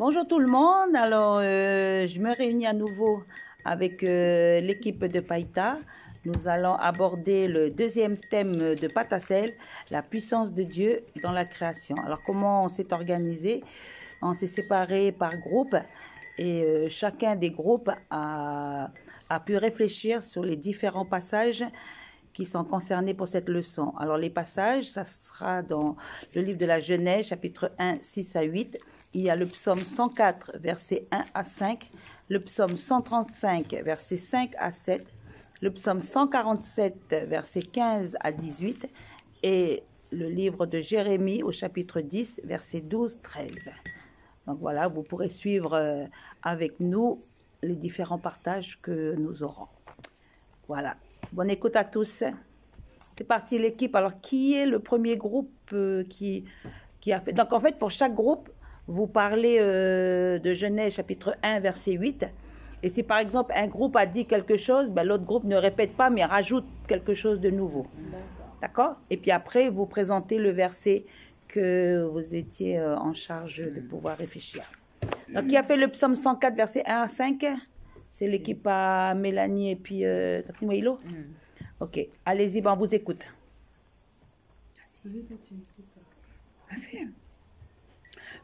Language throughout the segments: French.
Bonjour tout le monde. Alors, je me réunis à nouveau avec l'équipe de Païta. Nous allons aborder le deuxième thème de Patacel, la puissance de Dieu dans la création. Alors, comment on s'est organisé? On s'est séparé par groupe et chacun des groupes a pu réfléchir sur les différents passages qui sont concernés pour cette leçon. Alors, les passages, ça sera dans le livre de la Genèse, chapitre 1, 6 à 8. Il y a le psaume 104, versets 1 à 5, le psaume 135, versets 5 à 7, le psaume 147, versets 15 à 18, et le livre de Jérémie au chapitre 10, versets 12, 13. Donc voilà, vous pourrez suivre avec nous les différents partages que nous aurons. Voilà. Bonne écoute à tous. C'est parti l'équipe. Alors, qui est le premier groupe qui a fait... Donc, en fait, pour chaque groupe, vous parlez de Genèse chapitre 1, verset 8. Et si par exemple un groupe a dit quelque chose, ben, l'autre groupe ne répète pas, mais rajoute quelque chose de nouveau. D'accord? Et puis après, vous présentez le verset que vous étiez en charge de pouvoir réfléchir. Donc, qui a fait le psaume 104, verset 1 à 5? C'est l'équipe à Mélanie et puis Tati Moïlo. Ok, allez-y, ben, on vous écoute.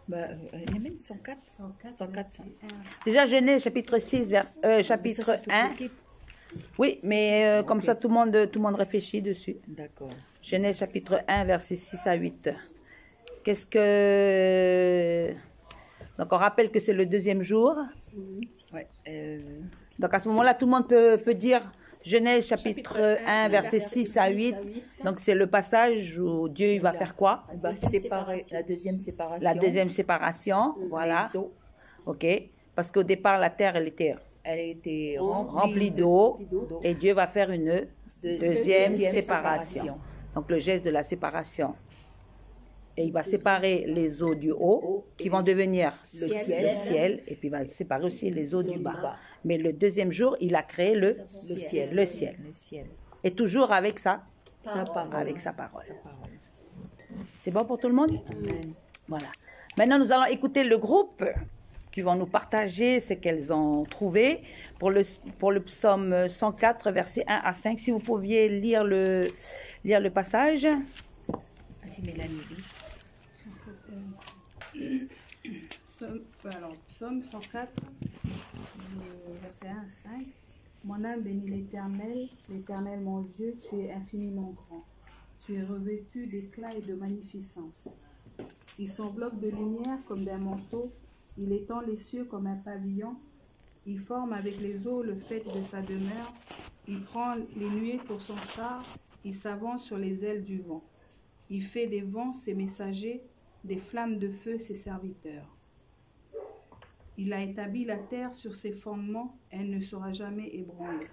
Bah, il y a même 104. Déjà, Genèse, chapitre 6, chapitre 1. Oui, mais comme ça, tout le monde réfléchit dessus. D'accord. Genèse, chapitre 1, verset 6 à 8. Qu'est-ce que... Donc, on rappelle que c'est le deuxième jour. Ouais, Donc, à ce moment-là, tout le monde peut dire Genèse, chapitre 1, verset 6 à 8. Donc, c'est le passage où Dieu il va faire quoi? Il va séparer la deuxième séparation. La deuxième séparation, voilà. Ok, parce qu'au départ, la terre, elle était remplie d'eau. Et Dieu va faire une deuxième séparation. Donc, le geste de la séparation. Et il va séparer les eaux du haut, qui vont devenir le ciel, et puis il va séparer aussi les eaux du bas. Mais le deuxième jour, il a créé le ciel. Et toujours avec sa parole. C'est bon pour tout le monde? Voilà. Maintenant, nous allons écouter le groupe qui vont nous partager ce qu'elles ont trouvé pour le psaume 104, versets 1 à 5. Si vous pouviez lire le passage. Vas-y, Mélanie. Psaume 104, verset 1 à 5. Mon âme bénit l'Éternel mon Dieu, tu es infiniment grand. Tu es revêtu d'éclat et de magnificence. Il s'enveloppe de lumière comme d'un manteau, il étend les cieux comme un pavillon, il forme avec les eaux le faîte de sa demeure, il prend les nuées pour son char, il s'avance sur les ailes du vent. Il fait des vents ses messagers, des flammes de feu ses serviteurs. Il a établi la terre sur ses fondements, elle ne sera jamais ébranlée.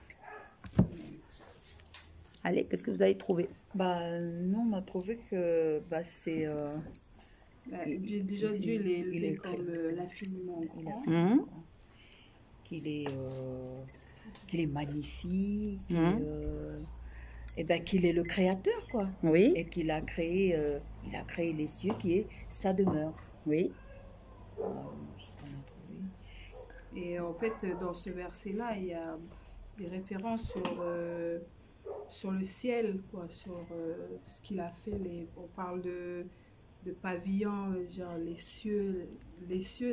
Allez, qu'est-ce que vous avez trouvé? Bah, nous, on a trouvé que c'est... Déjà, Dieu il est comme l'infiniment grand. Qu'il est magnifique, et ben qu'il est le créateur, quoi. Oui. Et qu'il a créé, les cieux qui est sa demeure. Oui. Et en fait, dans ce verset-là, il y a des références sur le ciel, quoi, sur ce qu'il a fait. On parle de pavillons, genre les cieux,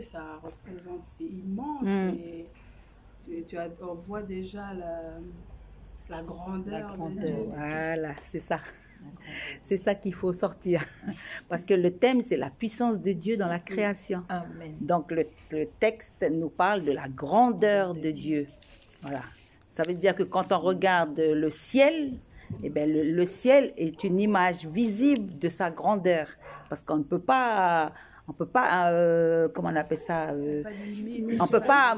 ça représente, c'est immense. Et on voit déjà la grandeur de Dieu. Voilà, c'est ça. C'est ça qu'il faut sortir. Parce que le thème, c'est la puissance de Dieu dans la création. Amen. Donc, le texte nous parle de la grandeur de Dieu. Voilà. Ça veut dire que quand on regarde le ciel, eh bien, le ciel est une image visible de sa grandeur. Parce qu'on ne peut pas... comment on appelle ça, on peut pas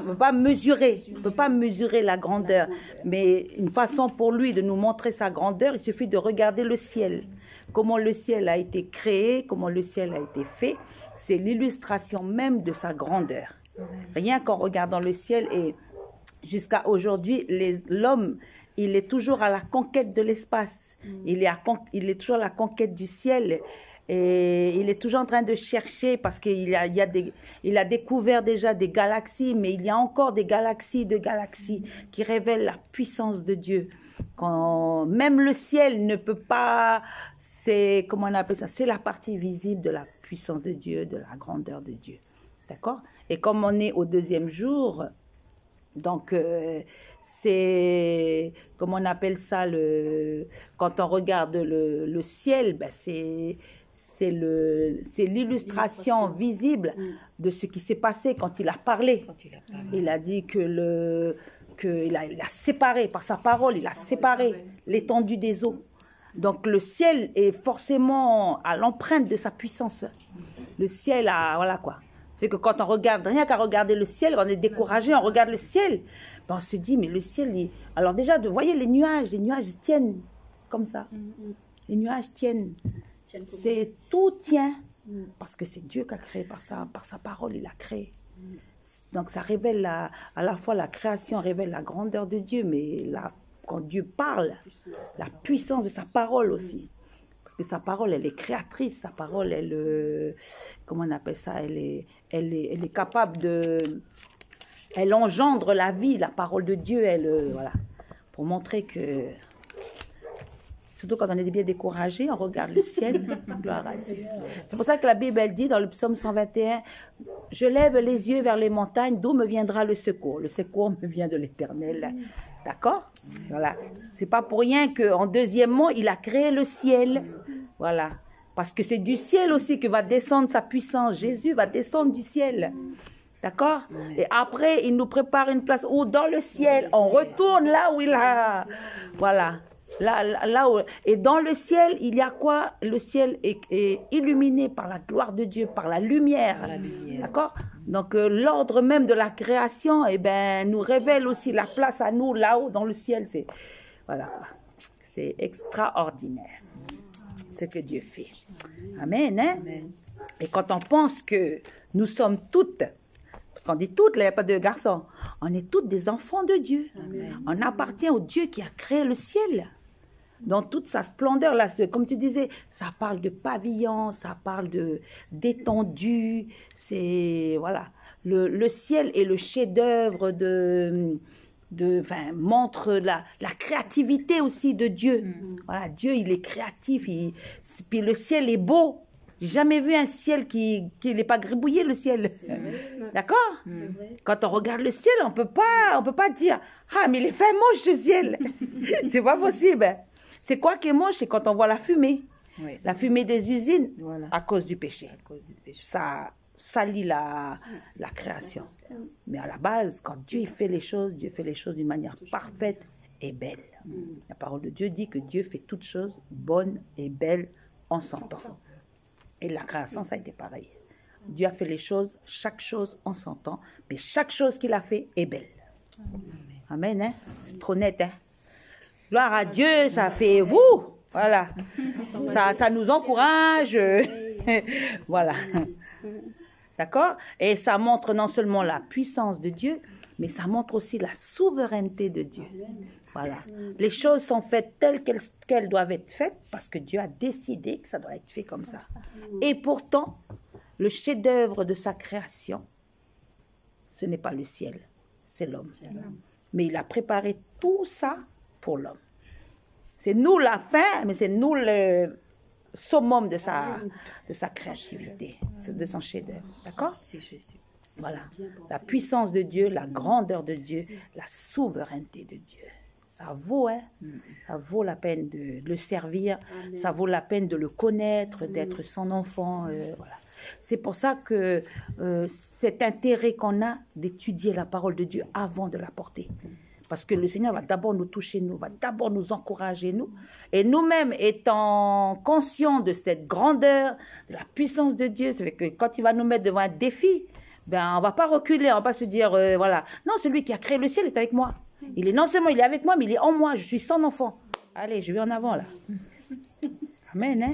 mesurer la grandeur, mais une façon pour lui de nous montrer sa grandeur, il suffit de regarder le ciel, comment le ciel a été créé, comment le ciel a été fait, c'est l'illustration même de sa grandeur. Rien qu'en regardant le ciel, et jusqu'à aujourd'hui, l'homme il est toujours à la conquête de l'espace. Il est toujours à la conquête du ciel. Et il est toujours en train de chercher parce qu'il il a découvert déjà des galaxies, mais il y a encore des galaxies de galaxies qui révèlent la puissance de Dieu. Quand même le ciel ne peut pas, c'est, comment on appelle ça, c'est la partie visible de la puissance de Dieu, de la grandeur de Dieu. D'accord? Et comme on est au deuxième jour, donc c'est, comment on appelle ça, quand on regarde le ciel, ben c'est l'illustration visible de ce qui s'est passé quand il a parlé. Il a dit il a séparé, par sa parole, il a séparé l'étendue des eaux. Donc le ciel est forcément à l'empreinte de sa puissance. Le ciel a, voilà quoi. Fait que quand on regarde, rien qu'à regarder le ciel, on est découragé, on regarde le ciel, ben on se dit, mais le ciel, alors déjà, vous voyez les nuages tiennent comme ça. Les nuages tiennent. C'est tout tient parce que c'est Dieu qui a créé par sa parole, il a créé. Donc ça révèle à la fois la création révèle la grandeur de Dieu, mais quand Dieu parle, la puissance de sa parole aussi. Parce que sa parole, elle est créatrice, sa parole, comment on appelle ça, elle est capable elle engendre la vie, la parole de Dieu, voilà, pour montrer que, surtout quand on est bien découragé, on regarde le ciel, gloire à Dieu. C'est pour ça que la Bible, elle dit dans le psaume 121, « Je lève les yeux vers les montagnes, d'où me viendra le secours. Le secours me vient de l'Éternel. » D'accord? Voilà. C'est pas pour rien qu'en deuxièmement, il a créé le ciel. Voilà. Parce que c'est du ciel aussi que va descendre sa puissance. Jésus va descendre du ciel. D'accord? Et après, il nous prépare une place où dans le ciel, on retourne là où il a... Voilà. Là où, et dans le ciel, il y a quoi? Le ciel est illuminé par la gloire de Dieu, par la lumière. D'accord? Donc, l'ordre même de la création, eh ben, nous révèle aussi la place à nous, là-haut, dans le ciel. Voilà. C'est extraordinaire ce que Dieu fait. Amen. Hein? Amen. Et quand on pense que nous sommes toutes, parce qu'on dit toutes, là, il n'y a pas de garçons, on est toutes des enfants de Dieu. Amen. On appartient au Dieu qui a créé le ciel. Dans toute sa splendeur, là, comme tu disais, ça parle de pavillon, ça parle d'étendue, c'est, voilà. Le ciel est le chef-d'œuvre montre la créativité aussi de Dieu. Voilà, Dieu, il est créatif, puis le ciel est beau. J'ai jamais vu un ciel qui n'est pas gribouillé, le ciel. D'accord? Quand on regarde le ciel, on peut pas dire, ah, mais il est fait moche, ce ciel. C'est pas possible. C'est quoi qui est moche? C'est quand on voit la fumée. Oui. La fumée des usines, voilà. À cause du péché. Ça salit la création. Mais à la base, quand Dieu fait les choses d'une manière parfaite et belle. La parole de Dieu dit que Dieu fait toutes choses bonnes et belles en son temps. Et la création, ça a été pareil. Dieu a fait les choses, chaque chose en son temps, mais chaque chose qu'il a fait est belle. Amen, hein? C'est trop net, hein? Gloire à Dieu, ça fait vous, voilà. Ça nous encourage, voilà. D'accord? Et ça montre non seulement la puissance de Dieu, mais ça montre aussi la souveraineté de Dieu. Voilà. Les choses sont faites telles qu'elles doivent être faites parce que Dieu a décidé que ça doit être fait comme ça. Et pourtant, le chef-d'œuvre de sa création, ce n'est pas le ciel, c'est l'homme. Mais il a préparé tout ça pour l'homme. C'est nous la fin, mais c'est nous le summum de sa créativité, de son chef-d'œuvre. D'accord? C'est Jésus. Voilà. La puissance de Dieu, la grandeur de Dieu, la souveraineté de Dieu. Ça vaut, hein? Ça vaut la peine de le servir, ça vaut la peine de le connaître, d'être son enfant. Voilà. C'est pour ça que cet intérêt qu'on a d'étudier la parole de Dieu avant de la porter. Parce que le Seigneur va d'abord nous toucher, va d'abord nous encourager, nous. Et nous-mêmes, étant conscients de cette grandeur, de la puissance de Dieu, c'est que quand il va nous mettre devant un défi, ben, on ne va pas reculer, on ne va pas se dire, voilà. Non, celui qui a créé le ciel est avec moi. Non seulement il est avec moi, mais il est en moi. Je suis son enfant. Allez, je vais en avant, là. Amen, hein?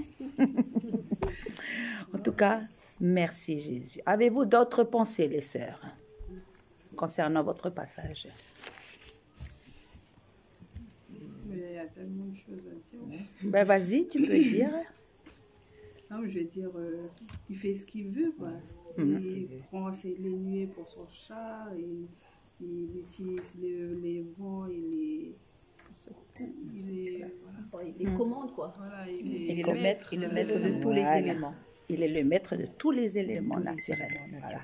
En tout cas, merci Jésus. Avez-vous d'autres pensées, les sœurs, concernant votre passage? y a tellement de choses à dire aussi. Ben vas-y, tu peux dire. Non, mais je veux dire, il fait ce qu'il veut, quoi. Il prend les nuées pour son chat, et il utilise les vents et Il les commande, quoi. voilà, Il est le maître de tous les Voilà. éléments. Il est le maître de tous les éléments naturels. Voilà.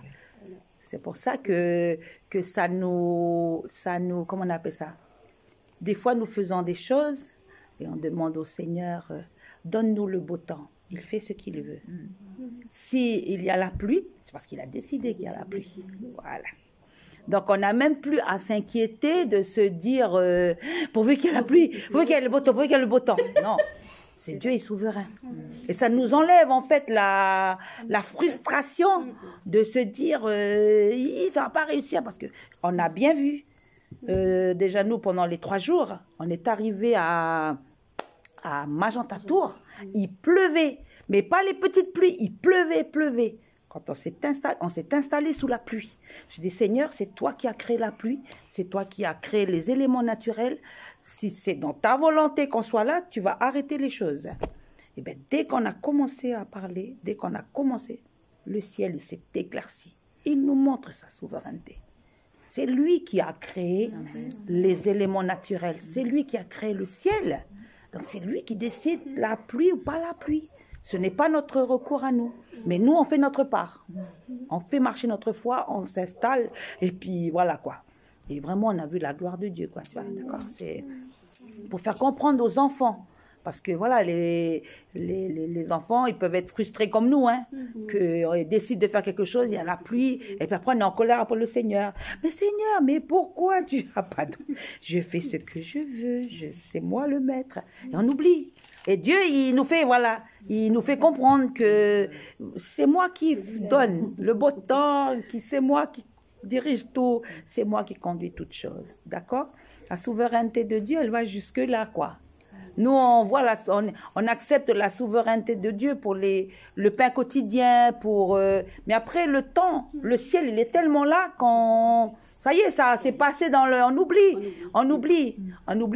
C'est pour ça que ça nous, comment on appelle ça? Des fois, nous faisons des choses et on demande au Seigneur, donne-nous le beau temps. Il fait ce qu'il veut. S'il y a la pluie, c'est parce qu'il a décidé qu'il y a la pluie. Voilà. Donc, on n'a même plus à s'inquiéter de se dire, pourvu qu'il y ait la pluie, pourvu qu'il y ait le beau temps, pourvu qu'il y ait le beau temps. Non, c'est Dieu est souverain. Et ça nous enlève, en fait, la frustration de se dire, ils ne vont pas réussir, parce qu'on a bien vu. Déjà, nous, pendant les 3 jours, on est arrivé à Magenta Tour, il pleuvait, mais pas les petites pluies, il pleuvait. Quand on s'est installé sous la pluie. Je dis, Seigneur, c'est toi qui as créé la pluie, c'est toi qui as créé les éléments naturels. Si c'est dans ta volonté qu'on soit là, tu vas arrêter les choses. Et bien, dès qu'on a commencé à parler, le ciel s'est éclairci. Il nous montre sa souveraineté. C'est lui qui a créé les éléments naturels. C'est lui qui a créé le ciel. Donc, c'est lui qui décide la pluie ou pas la pluie. Ce n'est pas notre recours à nous. Mais nous, on fait notre part. On fait marcher notre foi, on s'installe, et puis voilà quoi. Et vraiment, on a vu la gloire de Dieu, quoi. Tu vois, d'accord? C'est pour faire comprendre aux enfants. Parce que voilà, les enfants, ils peuvent être frustrés comme nous, hein, qu'ils décident de faire quelque chose, il y a la pluie, et puis après on est en colère pour le Seigneur. Mais Seigneur, mais pourquoi tu n'as pas de... Je fais ce que je veux, c'est moi le maître. Et on oublie. Et Dieu, il nous fait, voilà, il nous fait comprendre que c'est moi qui donne le beau temps, c'est moi qui dirige tout, c'est moi qui conduis toutes choses. D'accord? La souveraineté de Dieu, elle va jusque-là, quoi. Nous, on accepte la souveraineté de Dieu pour le pain quotidien, mais après, le temps, le ciel, il est tellement là ça y est, ça s'est passé on oublie,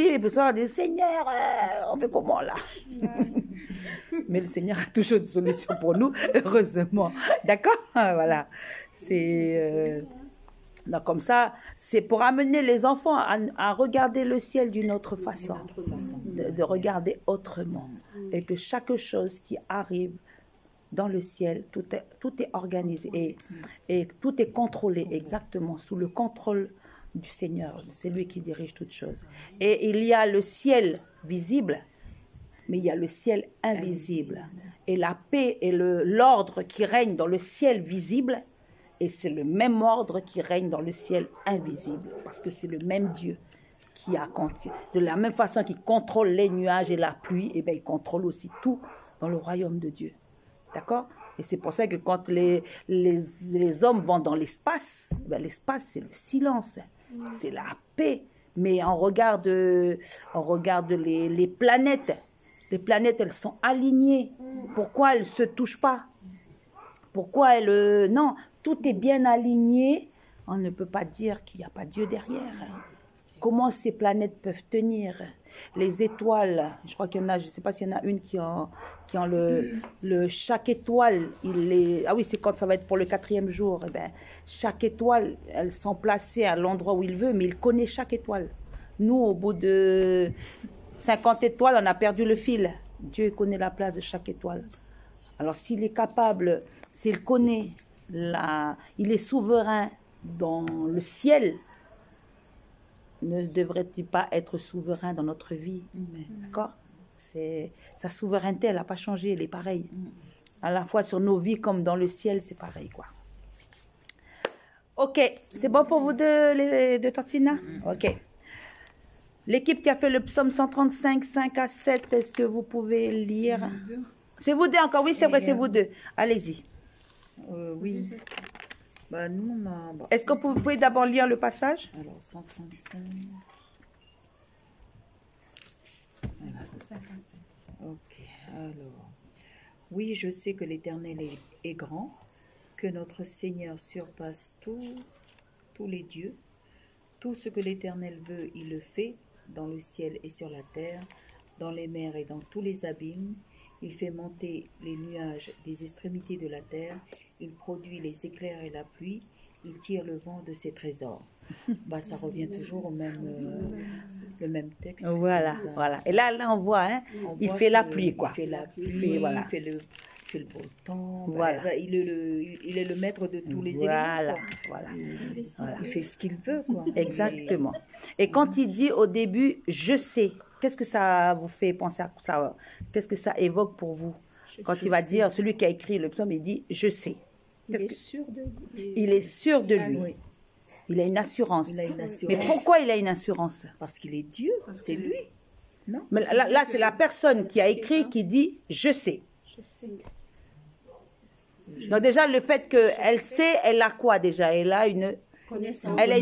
les personnes disent, Seigneur, on fait comment là? Mais le Seigneur a toujours une solution pour nous, heureusement. D'accord? Voilà. Donc comme ça, c'est pour amener les enfants à regarder le ciel d'une autre façon, de regarder autrement. Et que chaque chose qui arrive dans le ciel, tout est organisé et tout est contrôlé exactement sous le contrôle du Seigneur. C'est lui qui dirige toutes choses. Et il y a le ciel visible, mais il y a le ciel invisible. Et la paix et l'ordre qui règne dans le ciel visible, et c'est le même ordre qui règne dans le ciel invisible, parce que c'est le même Dieu qui a, de la même façon qu'il contrôle les nuages et la pluie, et bien il contrôle aussi tout dans le royaume de Dieu. D'accord? Et c'est pour ça que quand les hommes vont dans l'espace, ben l'espace c'est le silence, c'est la paix. Mais on regarde les planètes. Les planètes, elles sont alignées. Pourquoi elles ne se touchent pas? Pourquoi elles... Non, tout est bien aligné. On ne peut pas dire qu'il n'y a pas Dieu derrière. Comment ces planètes peuvent tenir? Les étoiles, je crois qu'il y en a, je ne sais pas s'il y en a une qui ont chaque étoile, ah oui, c'est quand ça va être pour le 4e jour, eh bien, chaque étoile, elles sont placées à l'endroit où il veut, mais il connaît chaque étoile. Nous, au bout de 50 étoiles, on a perdu le fil. Dieu connaît la place de chaque étoile. Alors s'il est capable, s'il connaît, il est souverain dans le ciel, ne devrait-il pas être souverain dans notre vie? D'accord? Sa souveraineté, elle n'a pas changé, elle est pareille. À la fois sur nos vies comme dans le ciel, c'est pareil, quoi. Ok, c'est bon pour vous deux Tortina? Ok. L'équipe qui a fait le psaume 135, 5 à 7, est-ce que vous pouvez lire? C'est vous deux encore, oui, c'est vrai, c'est vous deux. Allez-y. Oui. Bah, nous, on a... Bah, est-ce que vous pouvez d'abord lire le passage? Alors, 135. 57. Ok, alors. Oui, je sais que l'Éternel est grand, que notre Seigneur surpasse tous les dieux. Tout ce que l'Éternel veut, il le fait. dans le ciel et sur la terre, dans les mers et dans tous les abîmes. Il fait monter les nuages des extrémités de la terre. Il produit les éclairs et la pluie. Il tire le vent de ses trésors. Bah, ça revient toujours au même, le même texte. Voilà, voilà. Et là, on voit, hein, il fait la pluie, quoi. Il fait la pluie, voilà. il fait le beau temps. Voilà. Bah, il est le maître de tous les Voilà, éléments. Quoi. voilà. Il fait ce qu'il veut. Quoi. Exactement. Et quand il dit au début, je sais, qu'est-ce que ça vous fait penser à ça? Qu'est-ce que ça évoque pour vous? Quand il va dire, celui qui a écrit le psaume, il dit, je sais. Il est sûr de lui. Il est sûr de lui. Oui. Il a une assurance. Il a une assurance. Mais pourquoi il a une assurance? Parce qu'il est Dieu, c'est lui. Non? Mais là c'est la personne qui a écrit qui dit, je sais. Je sais. Donc déjà, le fait qu'elle sait, elle a quoi déjà? Elle a une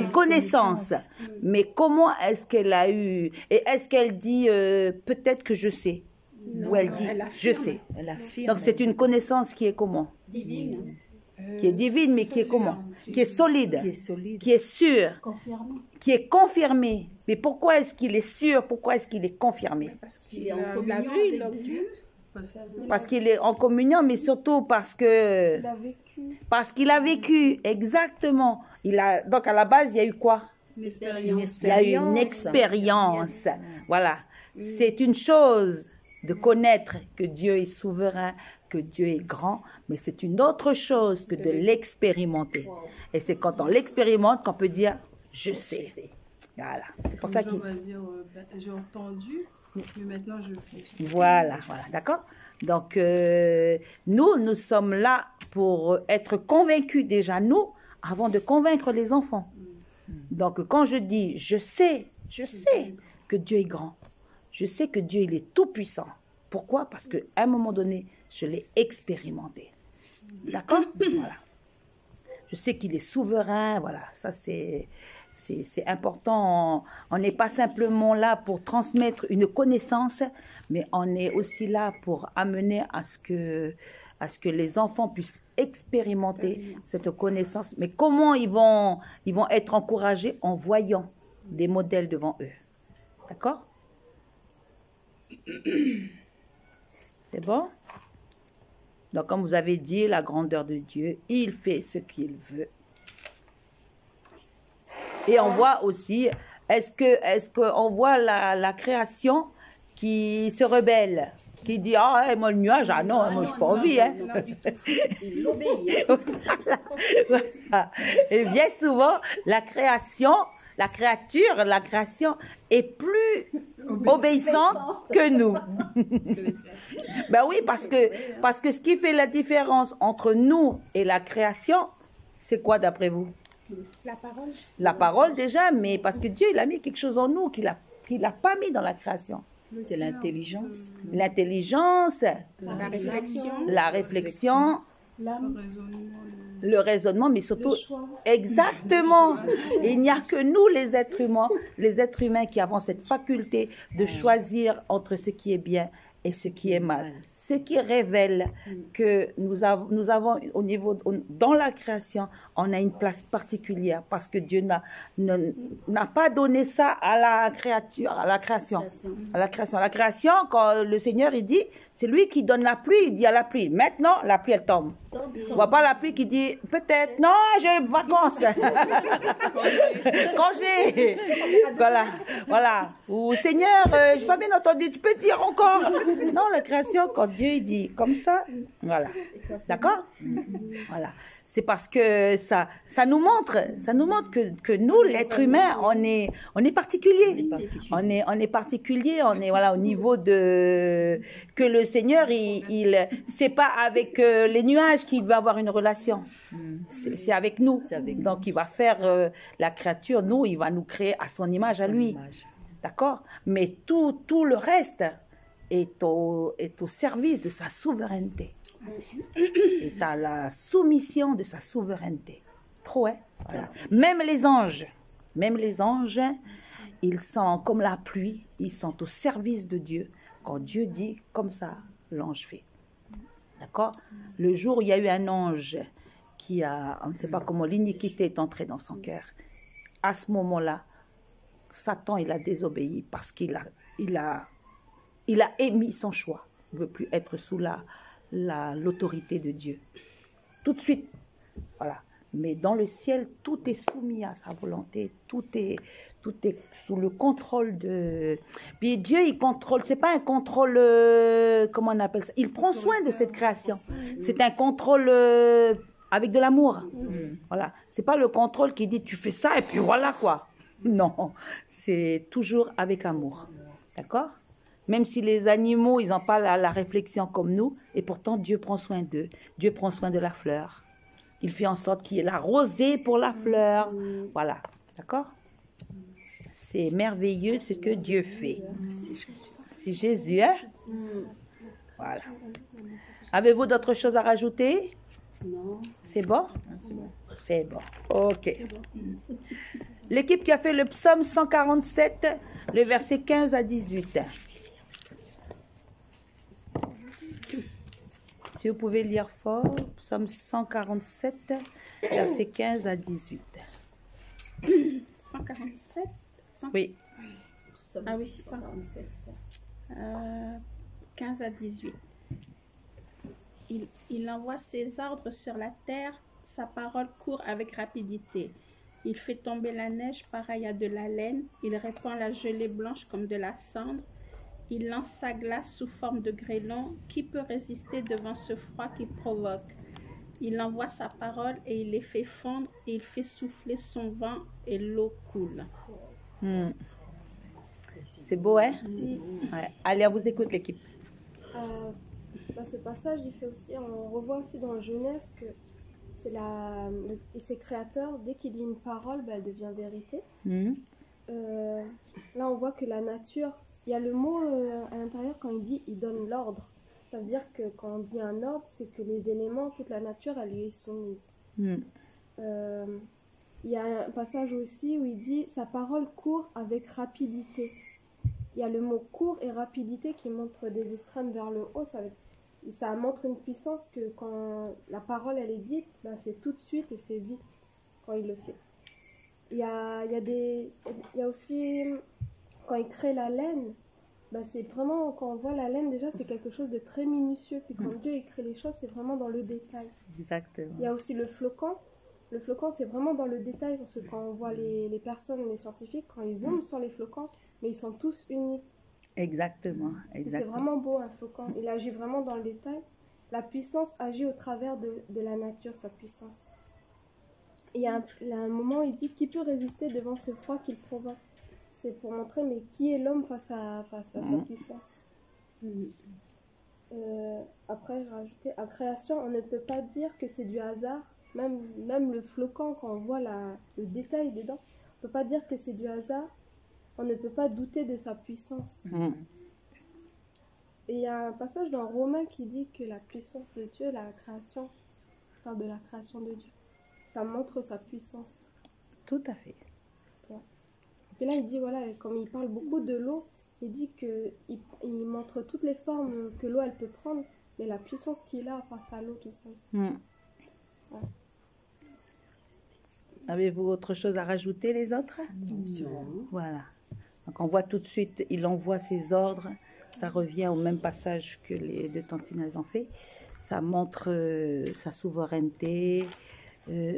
connaissance. Mais comment est-ce qu'elle a eu? Et est-ce qu'elle dit, peut-être que je sais? Non, Ou elle dit, elle je affirme. sais. Elle affirme. Donc c'est une connaissance qui est comment? Divine. Qui est divine, mais qui est comment? Qui est solide, Qui est solide. qui est sûre, Confirmé. qui est confirmée. Mais pourquoi est-ce qu'il est sûr? Pourquoi est-ce qu'il est confirmé? Parce qu'il est en communion avec Dieu. Parce qu'il est en communion, mais surtout parce que... Il a vécu. Parce qu'il a vécu, exactement. Donc à la base, il y a eu quoi? Une expérience. Il y a eu une expérience. Voilà. C'est une chose de connaître que Dieu est souverain, que Dieu est grand, mais c'est une autre chose que de l'expérimenter. Et c'est quand on l'expérimente qu'on peut dire « je sais ». Voilà. C'est pour ça qu'il... va dire j'ai entendu, mais maintenant je sais. Voilà, voilà, d'accord? Donc, nous sommes là pour être convaincus déjà, nous, avant de convaincre les enfants. Donc, quand je dis « je sais que Dieu est grand, je sais que Dieu il est tout-puissant ». Pourquoi? Parce qu'à un moment donné, je l'ai expérimenté. D'accord? Voilà. Je sais qu'il est souverain, voilà, ça c'est important. On n'est pas simplement là pour transmettre une connaissance, mais on est aussi là pour amener à ce que les enfants puissent expérimenter cette connaissance. Mais comment ils vont être encouragés? En voyant des modèles devant eux. D'accord? C'est bon? Donc, comme vous avez dit, la grandeur de Dieu, il fait ce qu'il veut. Et on voit aussi, est-ce qu'on voit la création qui se rebelle, qui dit, ah, moi le nuage, ah non, moi je n'ai pas envie. Hein. Non, du tout. Il l'obéit. Voilà. Et bien souvent, la création est plus obéissante que nous. Ben oui, parce que ce qui fait la différence entre nous et la création, c'est quoi d'après vous? La parole. La parole déjà, mais parce que Dieu il a mis quelque chose en nous qu'il n'a pas mis dans la création. C'est l'intelligence. L'intelligence, la réflexion, L'âme. le raisonnement, mais surtout, Le choix. exactement. Il n'y a que nous, les êtres humains, qui avons cette faculté de choisir entre ce qui est bien et ce qui est mal. Ce qui révèle que nous avons au niveau, dans la création, on a une place particulière parce que Dieu n'a pas donné ça à la créature, à la création. La création, quand le Seigneur, il dit, c'est lui qui donne la pluie, il dit à la pluie, maintenant, la pluie, elle tombe. On ne voit pas la pluie qui dit, peut-être, non, j'ai vacances. Congé. Voilà. Ou Seigneur, je n'ai pas bien entendu, tu peux dire encore. Non, la création, quand Dieu il dit comme ça, voilà. D'accord? Voilà. C'est parce que ça nous montre que nous, l'être humain, on est particulier. On est particulier, on est voilà, au niveau de que le Seigneur, c'est pas avec les nuages qu'il va avoir une relation. C'est avec nous. Donc il va faire la créature, nous, il va nous créer à son image, à lui. D'accord? Mais tout le reste est au service de sa souveraineté. Est à la soumission de sa souveraineté. Trop, hein? Voilà. Même les anges, ils sont comme la pluie, ils sont au service de Dieu. Quand Dieu dit comme ça, l'ange fait. D'accord? Le jour où il y a eu un ange on ne sait pas comment, l'iniquité est entrée dans son cœur. À ce moment-là, Satan, il a désobéi parce il a émis son choix. Il ne veut plus être sous l'autorité de Dieu. Tout de suite. Voilà. Mais dans le ciel, tout est soumis à sa volonté. Tout est sous le contrôle de... Puis Dieu, il contrôle. C'est pas un contrôle... comment on appelle ça? Il prend soin de cette création. C'est un contrôle avec de l'amour. Voilà. C'est pas le contrôle qui dit tu fais ça et puis voilà quoi. Non. C'est toujours avec amour. D'accord? Même si les animaux, ils n'ont pas la réflexion comme nous, et pourtant Dieu prend soin d'eux. Dieu prend soin de la fleur. Il fait en sorte qu'il y ait la rosée pour la fleur. Voilà. D'accord? C'est merveilleux ce que Dieu fait. C'est Jésus, hein? Voilà. Avez-vous d'autres choses à rajouter? Non. C'est bon? C'est bon. Ok. L'équipe qui a fait le psaume 147, le verset 15 à 18. Si vous pouvez lire fort, psaume 147, verset 15 à 18. 147 Oui. Ah oui, 147. 15 à 18. Il envoie ses ordres sur la terre, sa parole court avec rapidité. Il fait tomber la neige pareille à de la laine, il répand la gelée blanche comme de la cendre. Il lance sa glace sous forme de grêlon. Qui peut résister devant ce froid qu'il provoque? Il envoie sa parole et il les fait fondre, et il fait souffler son vent et l'eau coule. C'est beau, hein? Ouais. Allez, on vous écoute, l'équipe. Ce passage, on revoit aussi dans Genèse que c'est créateur, dès qu'il dit une parole, elle devient vérité. Là, on voit que la nature, il y a le mot à l'intérieur quand il dit il donne l'ordre. Ça veut dire que quand on dit un ordre, c'est que les éléments, toute la nature, elle lui est soumise. Il y a un passage aussi où il dit sa parole court avec rapidité. Il y a le mot court et rapidité qui montre des extrêmes vers le haut. Ça montre une puissance que quand la parole elle est dite, c'est tout de suite et c'est vite quand il le fait. Il y a aussi, quand il crée la laine, c'est vraiment, quand on voit la laine, déjà, c'est quelque chose de très minutieux. Puis quand Dieu il crée les choses, c'est vraiment dans le détail. Exactement. Il y a aussi le flocon. Le flocon, c'est vraiment dans le détail, parce que quand on voit les personnes, les scientifiques, quand ils zooment sur les flocons, mais ils sont tous uniques. Exactement. C'est vraiment beau, un flocon. Il agit vraiment dans le détail. La puissance agit au travers de la nature, sa puissance. Il y a un moment où il dit qui peut résister devant ce froid qu'il provoque. C'est pour montrer mais qui est l'homme face à sa puissance. Après, j'ai rajouté à création, on ne peut pas dire que c'est du hasard. Même le flocon, quand on voit le détail dedans, on ne peut pas dire que c'est du hasard. On ne peut pas douter de sa puissance. Et il y a un passage dans Romains qui dit que la puissance de Dieu, la création, parle de la création de Dieu. Ça montre sa puissance. Tout à fait. Et puis là, il dit, voilà, comme il parle beaucoup de l'eau, il dit qu'il montre toutes les formes que l'eau, elle peut prendre, mais la puissance qu'il a face à l'eau, tout ça aussi. Ouais. Avez-vous autre chose à rajouter, les autres? Voilà. Donc, on voit tout de suite, il envoie ses ordres. Ça revient au même passage que les deux tantines ont fait. Ça montre sa souveraineté,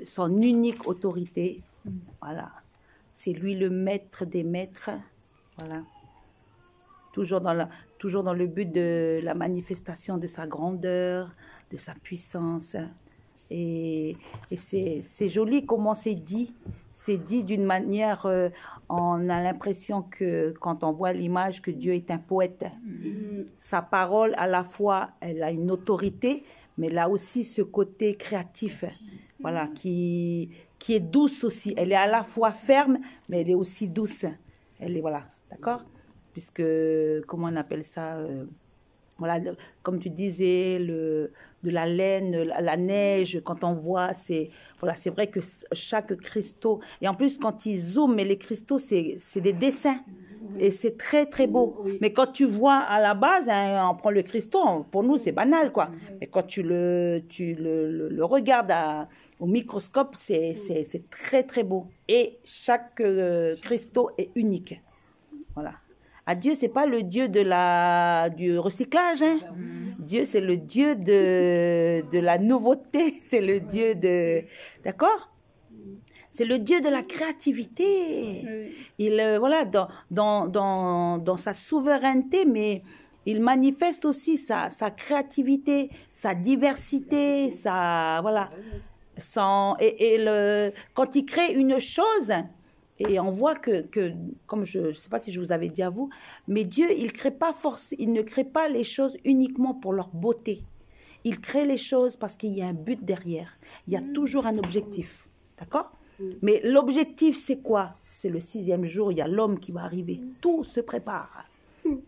son unique autorité. Voilà. C'est lui le maître des maîtres. Voilà. Toujours dans le but de la manifestation de sa grandeur, de sa puissance. Et c'est joli comment c'est dit. C'est dit d'une manière, on a l'impression que quand on voit l'image que Dieu est un poète. Sa parole, à la fois, elle a une autorité, mais elle a aussi ce côté créatif, voilà, qui est douce aussi. Elle est à la fois ferme, mais elle est aussi douce. Elle est, voilà, d'accord? Puisque, comment on appelle ça voilà, comme tu disais, de la laine, la neige, quand on voit, c'est vrai que chaque cristaux, et en plus quand ils zooment, mais les cristaux, c'est des dessins, Et c'est très, très beau. Oui. Mais quand tu vois à la base, hein, on prend le Christon, pour nous, c'est banal, quoi. Mais quand tu le regardes au microscope, c'est très, très beau. Et chaque Christo est unique. Voilà. À Dieu, c'est pas le Dieu du recyclage. Hein. Dieu, c'est le Dieu de la nouveauté. C'est le Dieu de... D'accord? C'est le Dieu de la créativité. Il, voilà, dans sa souveraineté, mais il manifeste aussi sa créativité, sa diversité, voilà. Quand il crée une chose... Et on voit que comme je ne sais pas si je vous avais dit à vous, mais Dieu, il ne crée pas les choses uniquement pour leur beauté. Il crée les choses parce qu'il y a un but derrière. Il y a toujours un objectif. D'accord? Mais l'objectif, c'est quoi? C'est le 6e jour, il y a l'homme qui va arriver. Tout se prépare.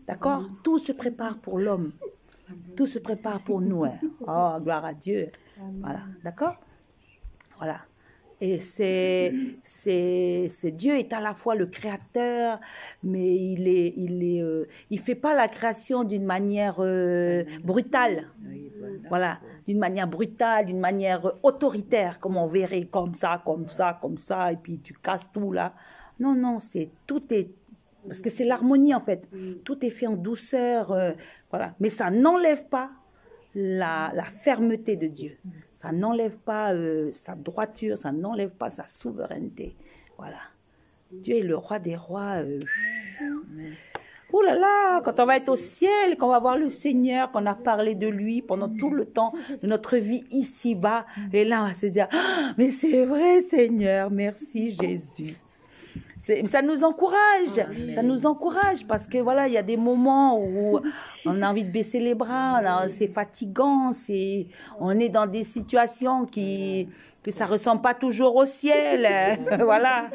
D'accord? Tout se prépare pour l'homme. Tout se prépare pour nous. Hein. Oh, gloire à Dieu. Voilà. D'accord? Voilà. Et Dieu est à la fois le créateur, mais il fait pas la création d'une manière brutale. Voilà, d'une manière brutale, d'une manière autoritaire, comme on verrait, comme ça, et puis tu casses tout là. Non, non, parce que c'est l'harmonie en fait. Tout est fait en douceur, voilà. Mais ça n'enlève pas la fermeté de Dieu. Ça n'enlève pas sa droiture, ça n'enlève pas sa souveraineté. Voilà. Dieu est le roi des rois. Oh là là, quand on va être au ciel, quand on va voir le Seigneur, qu'on a parlé de lui pendant tout le temps de notre vie ici-bas, et là on va se dire, ah, mais c'est vrai Seigneur, merci Jésus. Ça nous encourage, parce que voilà, il y a des moments où on a envie de baisser les bras, c'est fatigant, on est dans des situations que ça ressemble pas toujours au ciel, voilà.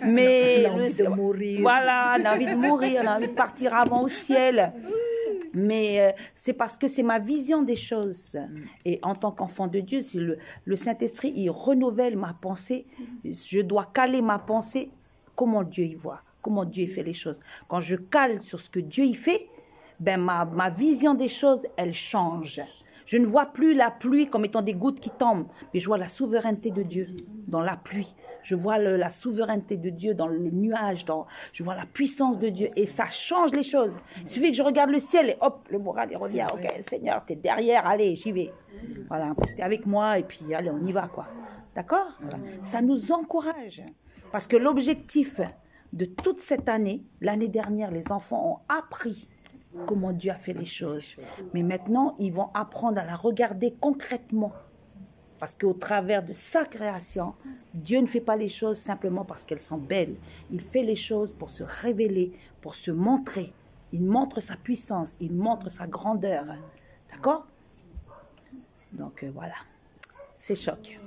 Mais on a envie de mourir. Voilà, on a envie de mourir, on a envie de partir avant au ciel. Mais c'est parce que c'est ma vision des choses. Et en tant qu'enfant de Dieu, si le Saint-Esprit, il renouvelle ma pensée, je dois caler ma pensée. Comment Dieu y voit, comment Dieu fait les choses. Quand je cale sur ce que Dieu y fait, ben ma vision des choses, elle change. Je ne vois plus la pluie comme étant des gouttes qui tombent, mais je vois la souveraineté de Dieu dans la pluie. Je vois la souveraineté de Dieu dans le nuage, je vois la puissance de Dieu et ça change les choses. Il suffit que je regarde le ciel et hop, le moral est revient. Ok, Seigneur, tu es derrière, allez, j'y vais. Voilà, tu es avec moi et puis allez, on y va, quoi. D'accord? Voilà. Ça nous encourage. Parce que l'objectif de toute cette année, l'année dernière, les enfants ont appris comment Dieu a fait les choses. Mais maintenant, ils vont apprendre à la regarder concrètement. Parce qu'au travers de sa création, Dieu ne fait pas les choses simplement parce qu'elles sont belles. Il fait les choses pour se révéler, pour se montrer. Il montre sa puissance, il montre sa grandeur. D'accord? Donc voilà, c'est choc.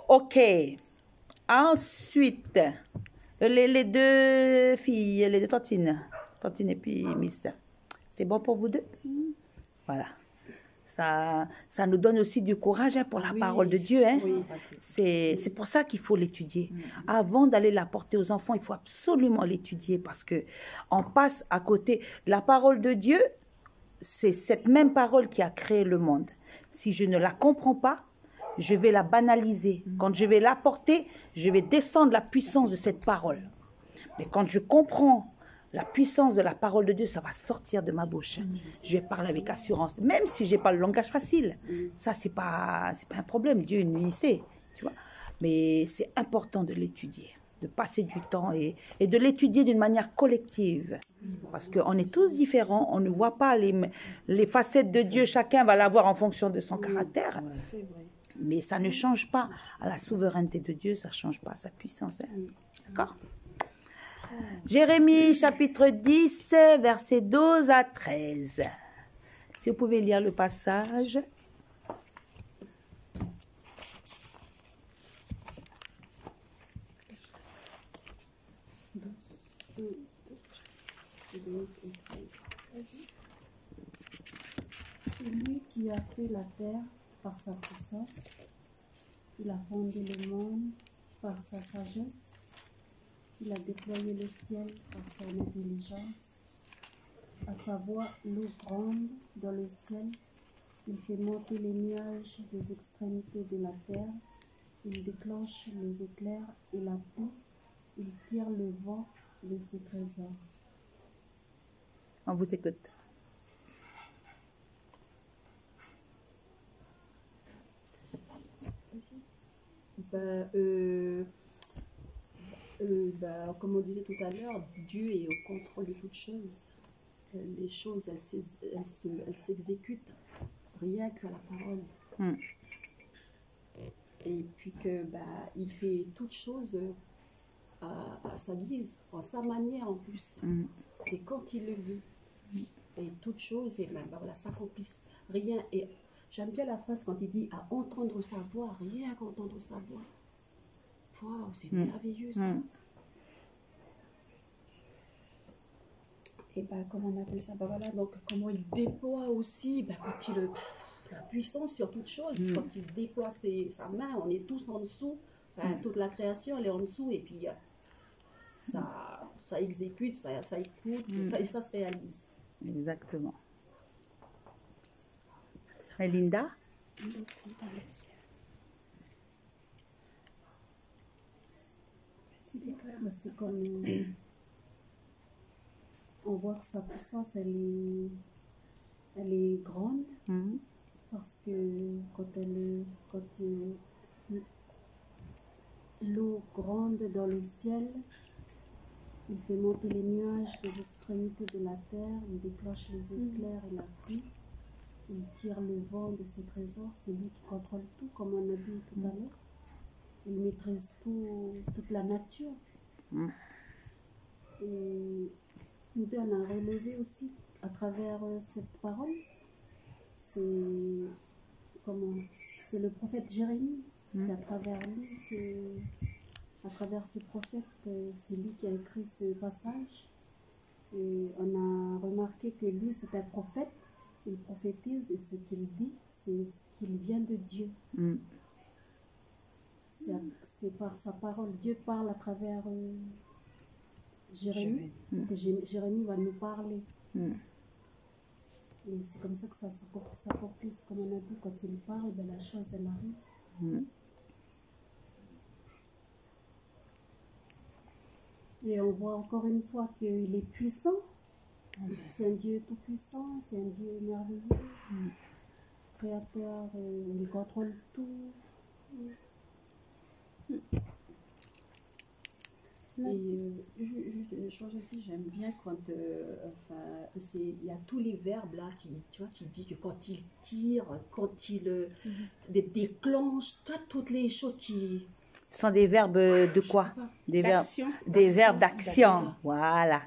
Ok. Ensuite, les deux filles, les deux tantines et puis Miss. C'est bon pour vous deux? Voilà. Ça nous donne aussi du courage pour la parole de Dieu. Hein. Oui. C'est pour ça qu'il faut l'étudier. Avant d'aller la porter aux enfants, il faut absolument l'étudier parce que on passe à côté. La parole de Dieu, c'est cette même parole qui a créé le monde. Si je ne la comprends pas, je vais la banaliser. Quand je vais l'apporter, je vais descendre la puissance de cette parole. Mais quand je comprends la puissance de la parole de Dieu, ça va sortir de ma bouche. Je vais parler avec assurance, même si je n'ai pas le langage facile. Ça, c'est pas un problème. Dieu, il sait. Tu vois. Mais c'est important de l'étudier, de passer du temps et de l'étudier d'une manière collective. Parce qu'on est tous différents, on ne voit pas les facettes de Dieu, chacun va la voir en fonction de son caractère. Mais ça ne change pas à la souveraineté de Dieu, ça ne change pas à sa puissance. Hein. D'accord? Jérémie chapitre 10, versets 12 à 13. Si vous pouvez lire le passage. C'est lui qui a fait la terre par sa puissance. Il a fondé le monde par sa sagesse, il a déployé le ciel par son intelligence. À savoir l'eau grande dans le ciel, il fait monter les nuages des extrémités de la terre, il déclenche les éclairs et la pluie, il tire le vent de ses trésors. On vous écoute. Comme on disait tout à l'heure, Dieu est au contrôle de toutes choses. Les choses, elles s'exécutent rien qu'à la parole. Et puis que il fait toutes choses à sa guise, en sa manière en plus. C'est quand il le veut. Et toutes choses, et voilà, s'accomplissent. Rien. Et j'aime bien la phrase quand il dit à entendre sa voix, rien qu'à entendre sa voix. Waouh, c'est merveilleux ça. Et comment on appelle ça, voilà, donc comment il déploie aussi, quand il la puissance sur toute chose, quand il déploie sa main, on est tous en dessous, toute la création elle est en dessous, et puis ça exécute, ça écoute, et ça se réalise. Exactement. Et Linda? C'est comme on voit que sa puissance elle est grande, parce que quand l'eau grande dans le ciel, il fait monter les nuages des extrémités de la terre, il déclenche les éclairs et la pluie, il tire le vent de ses trésors, c'est lui qui contrôle tout, comme on a dit tout à l'heure. Il maîtrise toute la nature. Et nous on a relevé aussi à travers cette parole, c'est le prophète Jérémie. C'est à travers lui à travers ce prophète, c'est lui qui a écrit ce passage. Et on a remarqué que lui, c'est un prophète, il prophétise, et ce qu'il dit, c'est ce qu'il vient de Dieu. C'est par sa parole. Dieu parle à travers Jérémie. Jérémie va nous parler. Et c'est comme ça que ça s'accomplisse, comme on a dit, quand il parle, la chose, elle arrive. Et on voit encore une fois qu'il est puissant. C'est un Dieu tout puissant, c'est un Dieu merveilleux, créateur, il contrôle tout. Et juste une chose aussi, j'aime bien quand il y a tous les verbes là qui dit que quand il tire, quand il déclenche, toutes les choses qui... Ce sont des verbes de quoi? Des verbes d'action. Voilà.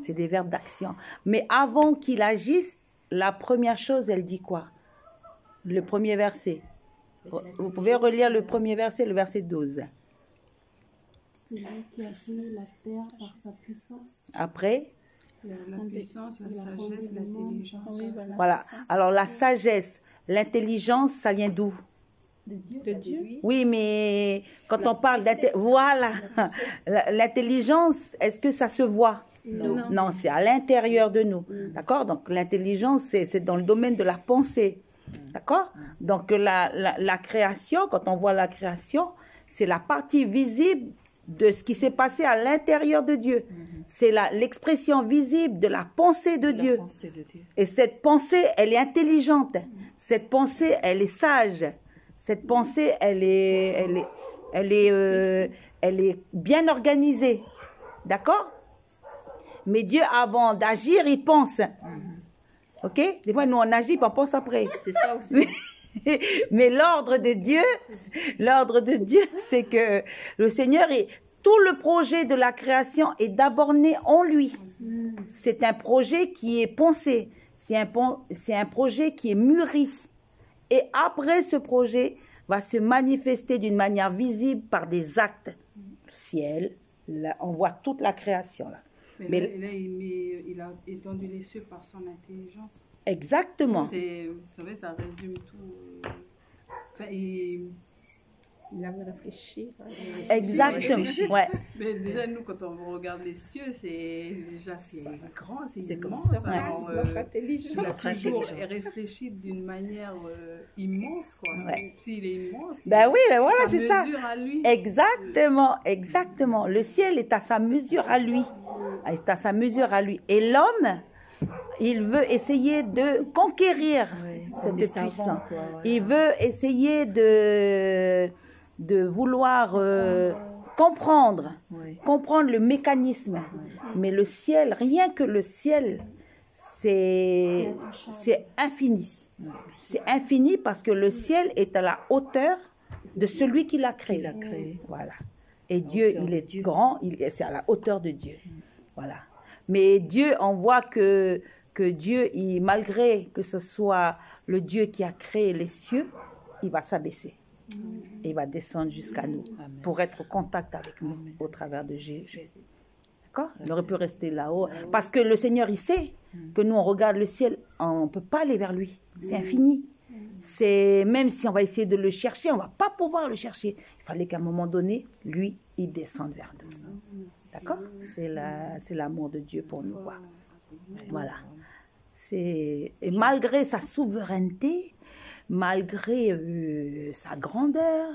C'est des verbes d'action. Mais avant qu'il agisse, la première chose, elle dit quoi? Le premier verset. Vous pouvez relire le premier verset, le verset 12. C'est lui qui a fait la terre par sa puissance. Après? La puissance, la sagesse, l'intelligence. Oui, voilà. Alors la sagesse, l'intelligence, ça vient d'où? De Dieu. Oui, mais quand on parle l'intelligence, est-ce que ça se voit? Non, c'est à l'intérieur de nous. D'accord? Donc l'intelligence, c'est dans le domaine de la pensée. D'accord? Donc la création, quand on voit la création, c'est la partie visible de ce qui s'est passé à l'intérieur de Dieu. C'est l'expression visible de la pensée de Dieu. Et cette pensée, elle est intelligente. Cette pensée, elle est sage. Cette pensée, elle est bien organisée. D'accord? Mais Dieu, avant d'agir, il pense. Ok? Des fois, nous, on agit, puis on pense après. C'est ça aussi. Mais l'ordre de Dieu, c'est que le Seigneur tout le projet de la création est d'abord né en lui. C'est un projet qui est pensé. C'est un projet qui est mûri. Et après, ce projet va se manifester d'une manière visible par des actes. Le ciel, là, on voit toute la création là. Mais là, il a étendu les cieux par son intelligence. Exactement. Vous savez, ça résume tout. Enfin, Il avait réfléchi. Exactement. Ouais. Mais déjà, nous, quand on regarde les cieux, c'est grand, c'est immense. C'est Alors, notre intelligence. il a toujours réfléchi d'une manière immense, quoi. Ouais. S'il est immense, Ben oui, ben voilà, c'est ça. mesure à lui. Exactement, exactement. Le ciel est à sa mesure à lui. Est à sa mesure à lui. Et l'homme, il veut essayer de conquérir cette puissance. Il veut essayer de vouloir comprendre le mécanisme. Mais le ciel, rien que le ciel, c'est infini. C'est infini parce que le ciel est à la hauteur de celui qui l'a créé. Voilà. Et Dieu, il est grand, c'est à la hauteur de Dieu. Voilà. Mais Dieu, on voit que Dieu, malgré que ce soit le Dieu qui a créé les cieux, il va s'abaisser. Et il va descendre jusqu'à nous pour être en contact avec nous au travers de Jésus. D'accord? Il aurait pu rester là-haut. Parce que le Seigneur, il sait que nous, on regarde le ciel, on ne peut pas aller vers lui. C'est infini. Même si on va essayer de le chercher, on ne va pas pouvoir le chercher. Il fallait qu'à un moment donné, lui, il descende vers nous. D'accord? C'est l'amour de Dieu pour nous. Quoi. Voilà. Et malgré sa souveraineté, malgré sa grandeur,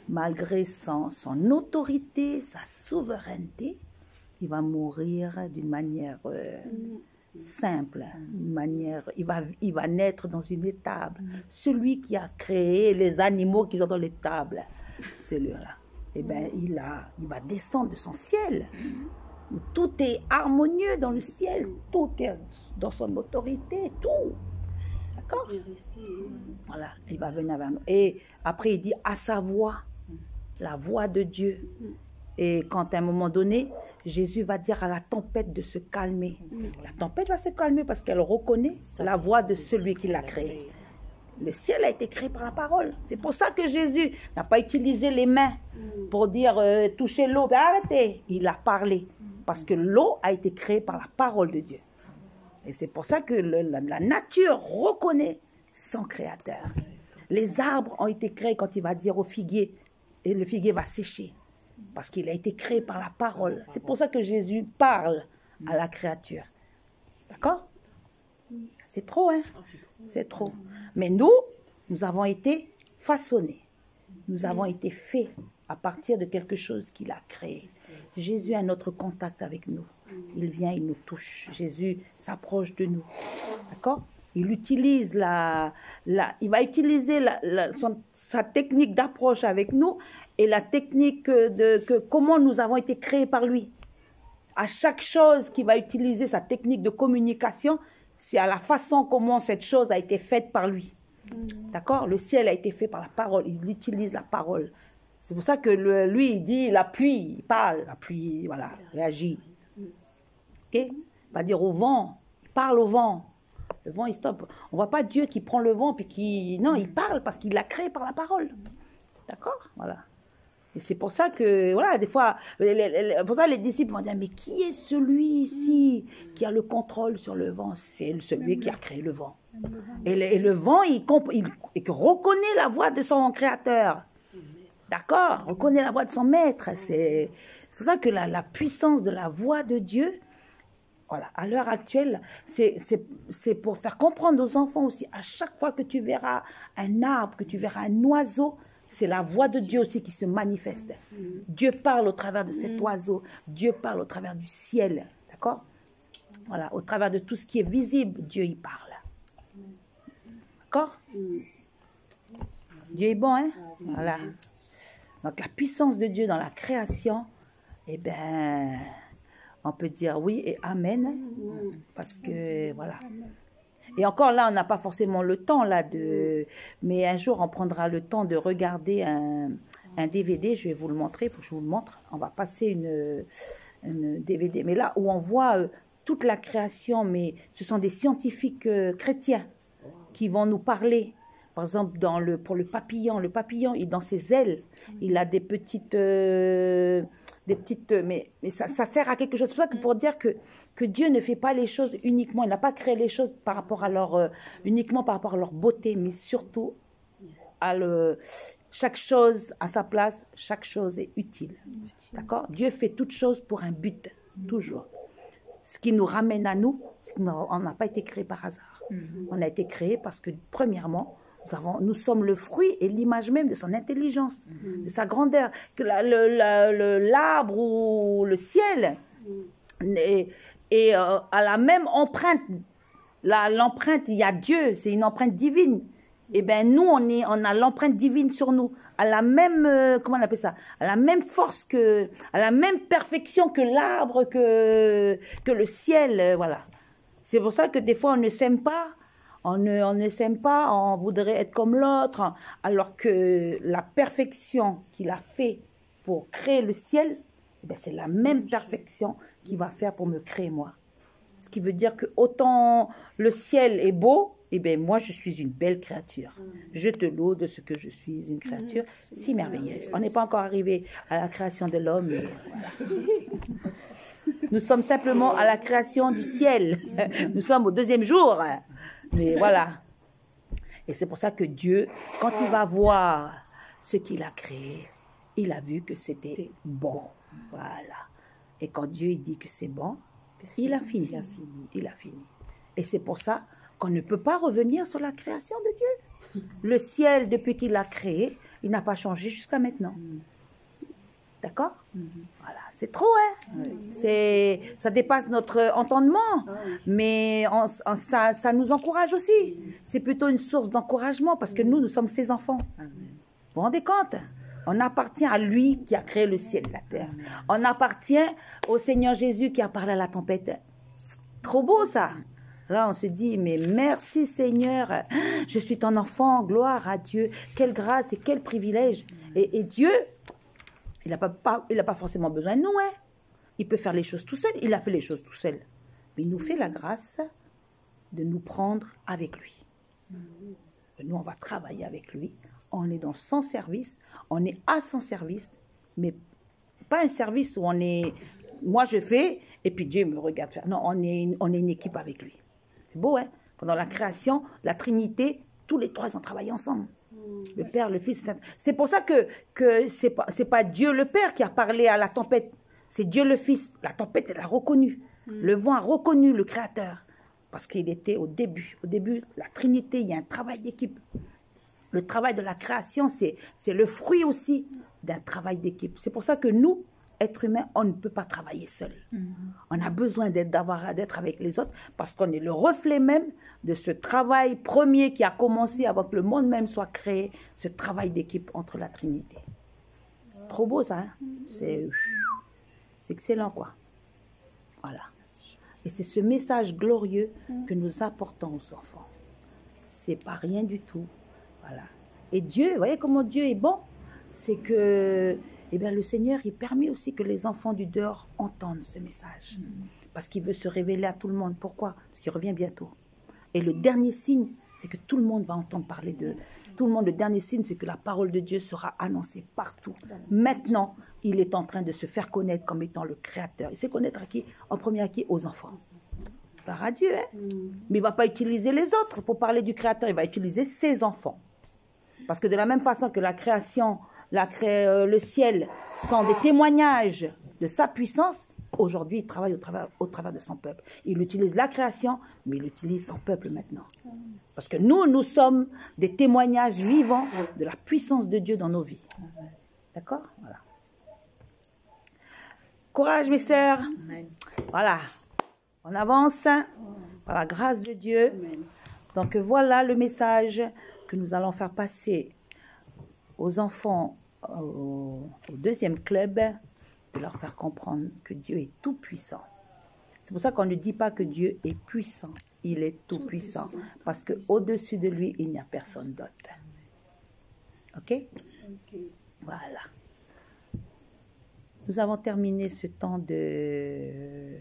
malgré son autorité, sa souveraineté, il va mourir d'une manière simple, une manière, il va naître dans une étable. Celui qui a créé les animaux qui sont dans l'étable, celui-là, eh ben, il va descendre de son ciel. Tout est harmonieux dans le ciel, tout est dans son autorité, tout. D'accord? Voilà, il va venir vers nous. Et après, il dit à sa voix, la voix de Dieu. Et quand à un moment donné, Jésus va dire à la tempête de se calmer. La tempête va se calmer parce qu'elle reconnaît la voix de celui qui l'a créé. Le ciel a été créé par la parole. C'est pour ça que Jésus n'a pas utilisé les mains pour dire toucher l'eau. Ben, arrêtez. Il a parlé. Parce que l'eau a été créée par la parole de Dieu. Et c'est pour ça que la nature reconnaît son créateur. Les arbres ont été créés quand il va dire au figuier, et le figuier va sécher. Parce qu'il a été créé par la parole. C'est pour ça que Jésus parle à la créature. D'accord? C'est trop, hein? C'est trop. Mais nous avons été façonnés. Nous avons été faits à partir de quelque chose qu'il a créé. Jésus a notre contact avec nous. Il vient, il nous touche. Jésus s'approche de nous. D'accord? Il utilise il va utiliser sa technique d'approche avec nous et la technique comment nous avons été créés par lui. À chaque chose qu'il va utiliser sa technique de communication, c'est à la façon comment cette chose a été faite par lui. D'accord? Le ciel a été fait par la parole. Il utilise la parole. C'est pour ça que lui, il dit la pluie, il parle, la pluie, voilà, réagit. Ok? Il va dire au vent, il parle au vent. Le vent, il stoppe. On ne voit pas Dieu qui prend le vent puis qui... Non, il parle parce qu'il l'a créé par la parole. D'accord? Voilà. Et c'est pour ça que, voilà, des fois, pour ça les disciples vont dire, mais qui est celui ici qui a le contrôle sur le vent? C'est celui qui a créé le vent. Et le vent, il reconnaît la voix de son créateur. D'accord? Reconnaît la voix de son maître. C'est pour ça que la puissance de la voix de Dieu, voilà, à l'heure actuelle, c'est pour faire comprendre aux enfants aussi, à chaque fois que tu verras un arbre, que tu verras un oiseau, c'est la voix de Dieu aussi qui se manifeste. Dieu parle au travers de cet oiseau. Dieu parle au travers du ciel. D'accord? Voilà, au travers de tout ce qui est visible, Dieu y parle. D'accord? Dieu est bon, hein? Voilà. Donc la puissance de Dieu dans la création, eh bien, on peut dire oui et amen. Parce que, voilà. Et encore là, on n'a pas forcément le temps là mais un jour, on prendra le temps de regarder un DVD. Je vais vous le montrer, il faut que je vous le montre. On va passer une DVD. Mais là où on voit toute la création, mais ce sont des scientifiques chrétiens qui vont nous parler. Par exemple, pour le papillon, dans ses ailes, il a des petites mais ça sert à quelque chose. C'est pour ça que pour dire que Dieu ne fait pas les choses uniquement, il n'a pas créé les choses uniquement par rapport à leur beauté, mais surtout chaque chose à sa place, chaque chose est utile. D'accord? Dieu fait toutes choses pour un but, toujours. Ce qui nous ramène à nous, c'est qu'on n'a pas été créé par hasard. On a été créé parce que, premièrement, nous sommes le fruit et l'image même de son intelligence, de sa grandeur. Que l'arbre ou le ciel est à la même empreinte. L'empreinte, il y a Dieu, c'est une empreinte divine. Et bien nous, on a l'empreinte divine sur nous, à la même, comment on appelle ça, à la même force à la même perfection que l'arbre, que le ciel, voilà. C'est pour ça que des fois on ne s'aime pas, on ne s'aime pas, on voudrait être comme l'autre, alors que la perfection qu'il a fait pour créer le ciel, c'est la même perfection qu'il va faire pour me créer moi. Ce qui veut dire que autant le ciel est beau, moi je suis une belle créature. Je te loue de ce que je suis une créature si merveilleuse. On n'est pas encore arrivé à la création de l'homme, mais voilà. Nous sommes simplement à la création du ciel. Nous sommes au 2e jour. Mais voilà. Et c'est pour ça que Dieu, quand il va voir ce qu'il a créé, il a vu que c'était bon. Voilà. Et quand Dieu il dit que c'est bon, il a fini. Il a fini. Et c'est pour ça qu'on ne peut pas revenir sur la création de Dieu. Le ciel, depuis qu'il l'a créé, il n'a pas changé jusqu'à maintenant. D'accord? Voilà. C'est trop, hein? Ça dépasse notre entendement. Mais ça nous encourage aussi. C'est plutôt une source d'encouragement parce que nous sommes ses enfants. Vous vous rendez compte? On appartient à lui qui a créé le ciel et la terre. On appartient au Seigneur Jésus qui a parlé à la tempête. Trop beau ça. Là, on se dit, mais merci Seigneur, je suis ton enfant, gloire à Dieu. Quelle grâce et quel privilège. Et Dieu, il n'a pas forcément besoin de nous. Hein. Il peut faire les choses tout seul. Il a fait les choses tout seul. Mais il nous fait la grâce de nous prendre avec lui. Nous, on va travailler avec lui. On est dans son service. On est à son service. Mais pas un service où on est... Moi, je fais et puis Dieu me regarde faire. Non, on est une équipe avec lui. C'est beau, hein? Pendant la création, la Trinité, tous les trois ont travaillé ensemble. Le Père, le Fils, le Saint. C'est pour ça que c'est pas Dieu le Père qui a parlé à la tempête. C'est Dieu le Fils. La tempête, elle a reconnu. Le vent a reconnu le Créateur. Parce qu'il était au début. Au début, la Trinité, il y a un travail d'équipe. Le travail de la création, c'est le fruit aussi d'un travail d'équipe. C'est pour ça que nous, êtres humains, on ne peut pas travailler seul. On a besoin d'être avec les autres parce qu'on est le reflet même de ce travail premier qui a commencé avant que le monde même soit créé, ce travail d'équipe entre la Trinité. Trop beau ça, hein? C'est excellent quoi. Voilà. Et c'est ce message glorieux que nous apportons aux enfants. C'est pas rien du tout. Voilà. Et Dieu, vous voyez comment Dieu est bon? C'est que le Seigneur, il permet aussi que les enfants du dehors entendent ce message. Parce qu'il veut se révéler à tout le monde. Pourquoi? Parce qu'il revient bientôt. Et le dernier signe, c'est que tout le monde va entendre parler de... Tout le monde, le dernier signe, c'est que la parole de Dieu sera annoncée partout. Maintenant, il est en train de se faire connaître comme étant le Créateur. Il sait connaître à qui? En premier à qui? Aux enfants. Gloire à Dieu, hein? Mais il ne va pas utiliser les autres pour parler du Créateur. Il va utiliser ses enfants. Parce que de la même façon que la création... le ciel sont des témoignages de sa puissance. Aujourd'hui, il travaille au travers de son peuple. Il utilise la création, mais il utilise son peuple maintenant. Parce que nous sommes des témoignages vivants de la puissance de Dieu dans nos vies. D'accord? Voilà. Courage, mes sœurs. Voilà. On avance par la grâce de Dieu. Donc voilà le message que nous allons faire passer aux enfants au deuxième club, de leur faire comprendre que Dieu est tout puissant. C'est pour ça qu'on ne dit pas que Dieu est puissant. Il est tout puissant. Parce qu'au-dessus de lui, il n'y a personne d'autre. Ok? Voilà. Nous avons terminé ce temps de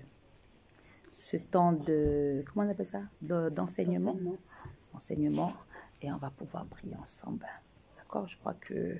comment on appelle ça? D'enseignement. Enseignement. Et on va pouvoir prier ensemble. D'accord? Je crois que